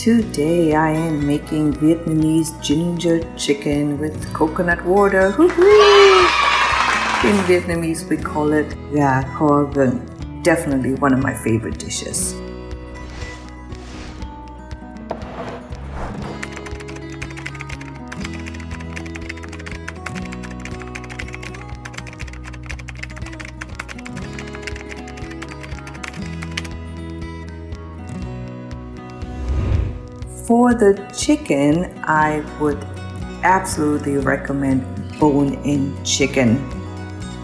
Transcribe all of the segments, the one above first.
Today I am making Vietnamese ginger chicken with coconut water. In Vietnamese we call it Gà Kho Gừng. Definitely one of my favorite dishes. For the chicken, I would absolutely recommend bone-in chicken.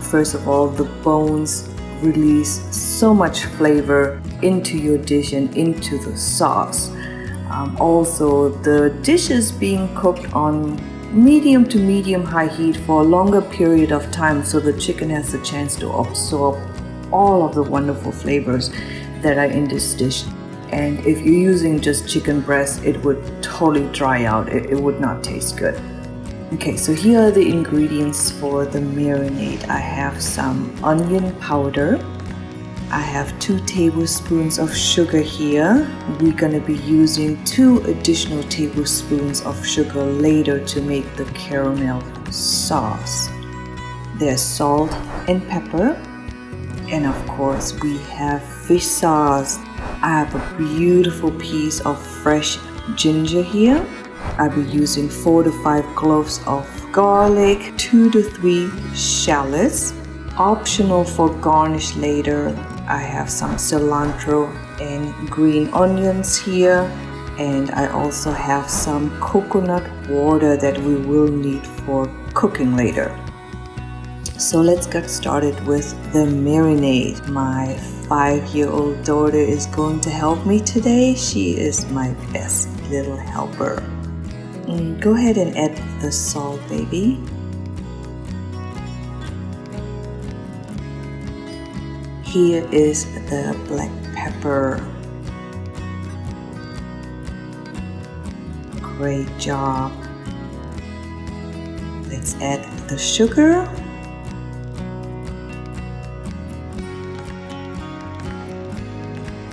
First of all, the bones release so much flavor into your dish and into the sauce. Also, the dish is being cooked on medium to medium-high heat for a longer period of time, so the chicken has a chance to absorb all of the wonderful flavors that are in this dish. And if you're using just chicken breast, it would totally dry out. It would not taste good. Okay, so here are the ingredients for the marinade. I have some onion powder. I have 2 tablespoons of sugar here. We're gonna be using 2 additional tablespoons of sugar later to make the caramel sauce. There's salt and pepper. And of course, we have fish sauce. I have a beautiful piece of fresh ginger here. I'll be using 4 to 5 cloves of garlic, 2 to 3 shallots. Optional for garnish later, I have some cilantro and green onions here. And I also have some coconut water that we will need for cooking later. So let's get started with the marinade. My 5-year-old daughter is going to help me today. She is my best little helper. Go ahead and add the salt, baby. Here is the black pepper. Great job. Let's add the sugar.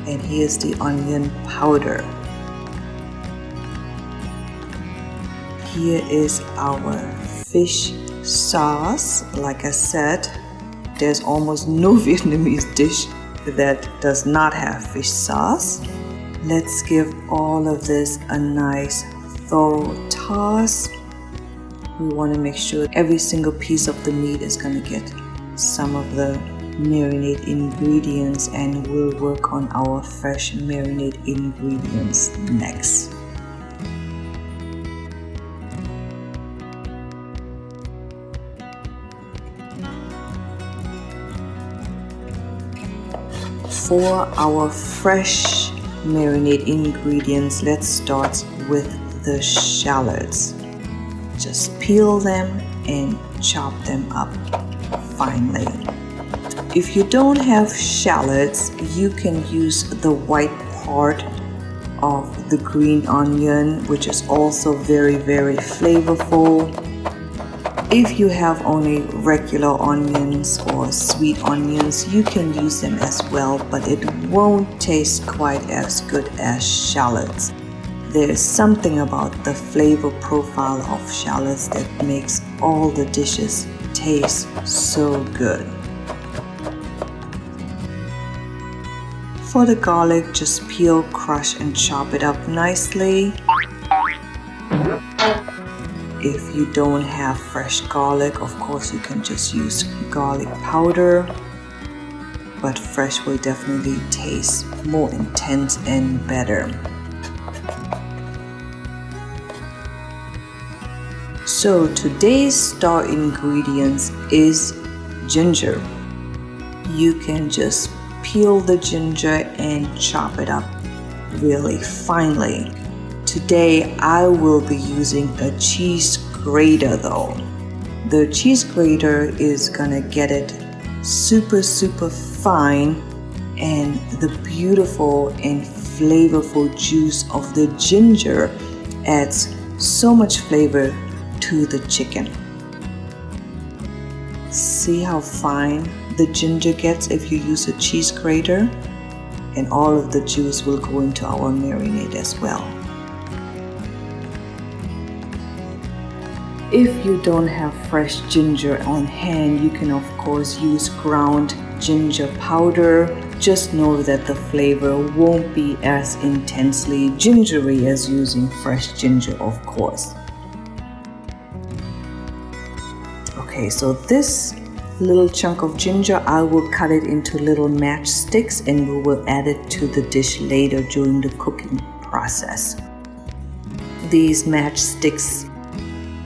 And here's the onion powder. Here is our fish sauce. Like I said, there's almost no Vietnamese dish that does not have fish sauce. Let's give all of this a nice thorough toss. We want to make sure every single piece of the meat is going to get some of the marinade ingredients, and we'll work on our fresh marinade ingredients next. For our fresh marinade ingredients, let's start with the shallots. Just peel them and chop them up finely. If you don't have shallots, you can use the white part of the green onion, which is also very, very flavorful. If you have only regular onions or sweet onions, you can use them as well, but it won't taste quite as good as shallots. There's something about the flavor profile of shallots that makes all the dishes taste so good. For the garlic, just peel, crush, and chop it up nicely. If you don't have fresh garlic, of course you can just use garlic powder, but fresh will definitely taste more intense and better. So today's star ingredients is ginger. You can just peel the ginger and chop it up really finely. Today I will be using a cheese grater though. The cheese grater is gonna get it super fine, and the beautiful and flavorful juice of the ginger adds so much flavor to the chicken. See how fine the ginger gets if you use a cheese grater, and all of the juice will go into our marinade as well. If you don't have fresh ginger on hand, you can of course use ground ginger powder. Just know that the flavor won't be as intensely gingery as using fresh ginger, of course. Okay, so this little chunk of ginger, I will cut it into little matchsticks and we will add it to the dish later during the cooking process. These matchsticks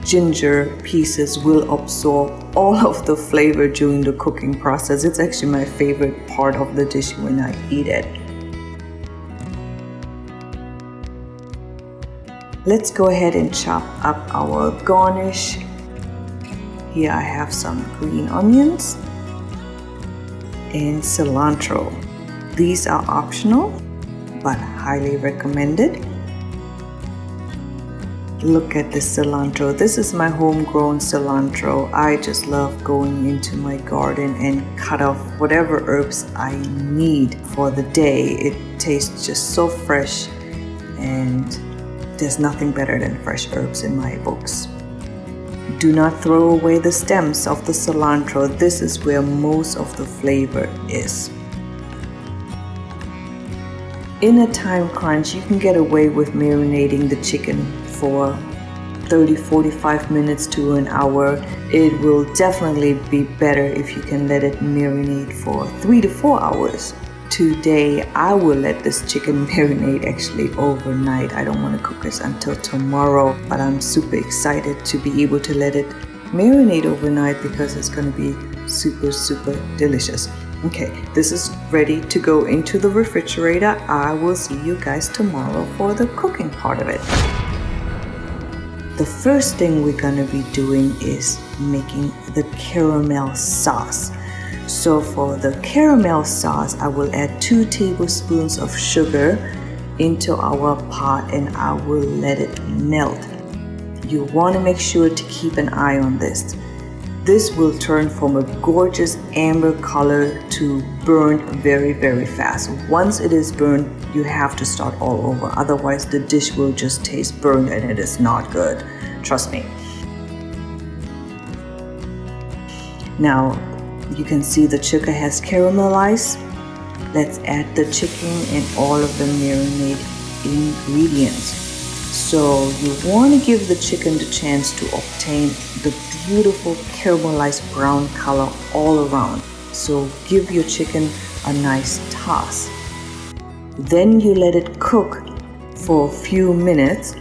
ginger pieces will absorb all of the flavor during the cooking process. It's actually my favorite part of the dish when I eat it. Let's go ahead and chop up our garnish. Here I have some green onions and cilantro. These are optional, but highly recommended. Look at this cilantro. This is my homegrown cilantro. I just love going into my garden and cut off whatever herbs I need for the day. It tastes just so fresh, and there's nothing better than fresh herbs in my books. Do not throw away the stems of the cilantro. This is where most of the flavor is. In a time crunch, you can get away with marinating the chicken for 30-45 minutes to an hour. It will definitely be better if you can let it marinate for 3 to 4 hours. Today I will let this chicken marinate actually overnight. I don't want to cook this until tomorrow, but I'm super excited to be able to let it marinate overnight because it's going to be super delicious. Okay, this is ready to go into the refrigerator. I will see you guys tomorrow for the cooking part of it. The first thing we're gonna be doing is making the caramel sauce. So for the caramel sauce, I will add 2 tablespoons of sugar into our pot and I will let it melt. You want to make sure to keep an eye on this. This will turn from a gorgeous amber color to burn very fast. Once it is burned, you have to start all over. Otherwise, the dish will just taste burned and it is not good. Trust me. Now, you can see the sugar has caramelized. Let's add the chicken and all of the marinade ingredients. So you want to give the chicken the chance to obtain the beautiful caramelized brown color all around. So give your chicken a nice toss. Then you let it cook for a few minutes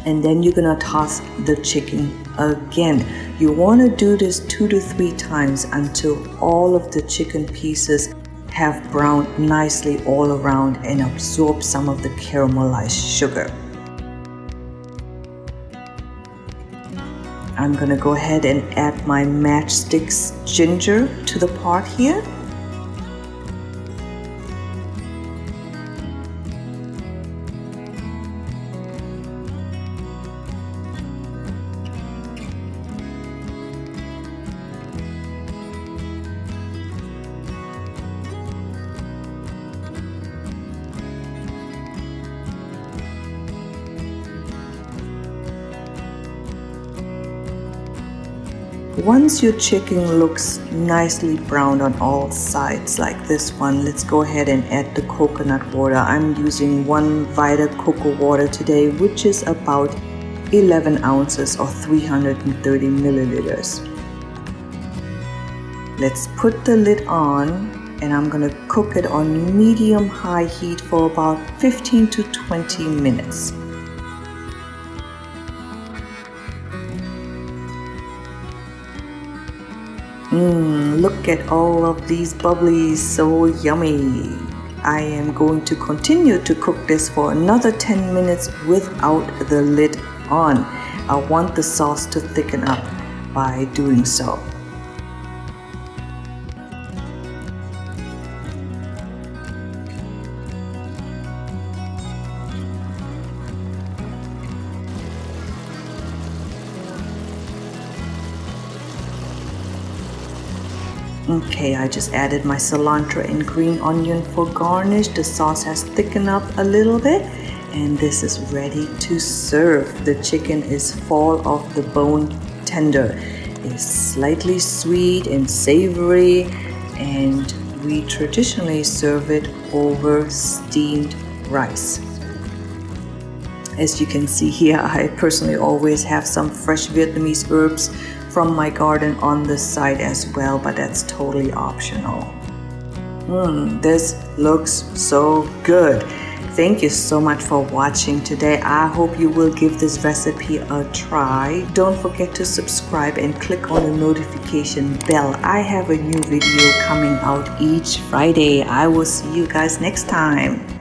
and then you're gonna toss the chicken again. You want to do this 2 to 3 times until all of the chicken pieces have browned nicely all around and absorb some of the caramelized sugar. I'm gonna go ahead and add my matchsticks ginger to the pot here. Once your chicken looks nicely browned on all sides like this one, let's go ahead and add the coconut water. I'm using 1 Vita cocoa water today, which is about 11 ounces or 330 milliliters. Let's put the lid on and I'm gonna cook it on medium-high heat for about 15 to 20 minutes. Look at all of these bubblies, so yummy. I am going to continue to cook this for another 10 minutes without the lid on. I want the sauce to thicken up by doing so. Okay, I just added my cilantro and green onion for garnish. The sauce has thickened up a little bit And this is ready to serve. The chicken is fall off the bone tender. It's slightly sweet and savory, and we traditionally serve it over steamed rice. As you can see here, I personally always have some fresh Vietnamese herbs from my garden on the side as well, but that's totally optional. This looks so good. Thank you so much for watching today. I hope you will give this recipe a try. Don't forget to subscribe and click on the notification bell. I have a new video coming out each Friday. I will see you guys next time.